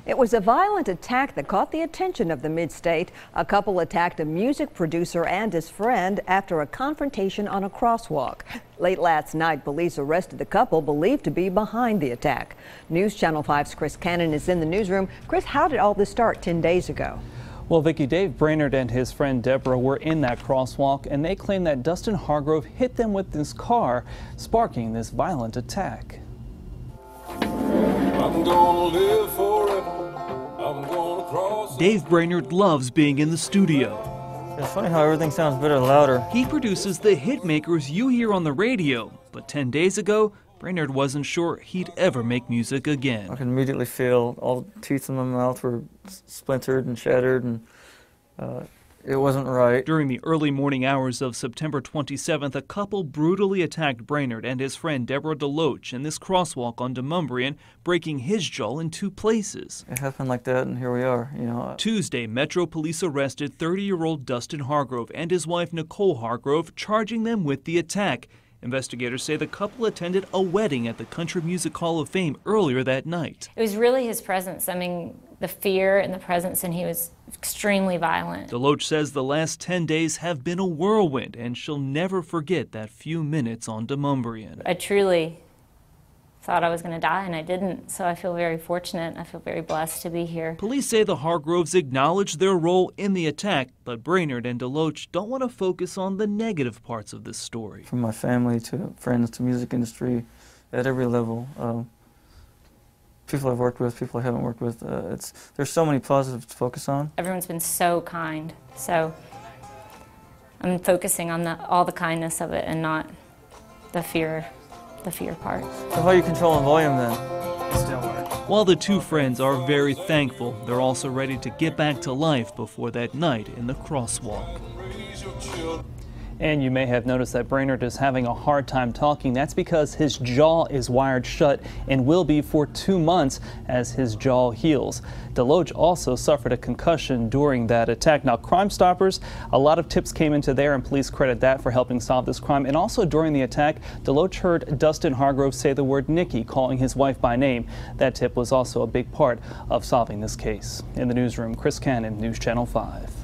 It was a violent attack that caught the attention of the mid-state. A couple attacked a music producer and his friend after a confrontation on a crosswalk. Late last night, police arrested the couple believed to be behind the attack. News Channel 5's Chris Cannon is in the newsroom. Chris, how did all this start 10 days ago? Well, Vicki, Dave Brainerd and his friend Deborah were in that crosswalk, and they claim that Dustin Hargrove hit them with his car, sparking this violent attack. I'm gonna live forever. I'm gonna cross. Dave Brainerd loves being in the studio. It's funny how everything sounds better louder. He produces the hit makers you hear on the radio, but 10 days ago, Brainerd wasn't sure he'd ever make music again. I could immediately feel all the teeth in my mouth were splintered and shattered, and it wasn't right. During the early morning hours of September 27th, a couple brutally attacked Brainerd and his friend Deborah DeLoach in this crosswalk on Demumbrian, breaking his jaw in 2 places. It happened like that, and here we are, you know. Tuesday, Metro Police arrested 30-year-old Dustin Hargrove and his wife Nicole Hargrove, charging them with the attack. Investigators say the couple attended a wedding at the Country Music Hall of Fame earlier that night. It was really his presence. I mean, the fear and the presence, and he was extremely violent. DeLoach says the last 10 days have been a whirlwind, and she'll never forget that few minutes on Demumbrian. I truly thought I was going to die, and I didn't, so I feel very fortunate. I feel very blessed to be here. Police say the Hargroves acknowledged their role in the attack, but Brainerd and DeLoach don't want to focus on the negative parts of this story. From my family to friends to music industry, at every level, people I've worked with, people I haven't worked with, there's so many positives to focus on. Everyone's been so kind, so I'm focusing on all the kindness of it and not the fear part. So how are you controlling volume then? While the two friends are very thankful, they're also ready to get back to life before that night in the crosswalk. And you may have noticed that Brainerd is having a hard time talking. That's because his jaw is wired shut and will be for 2 months as his jaw heals. DeLoach also suffered a concussion during that attack. Now, Crime Stoppers, a lot of tips came into there, and police credit that for helping solve this crime. And also during the attack, DeLoach heard Dustin Hargrove say the word Nikki, calling his wife by name. That tip was also a big part of solving this case. In the newsroom, Chris Cannon, News Channel 5.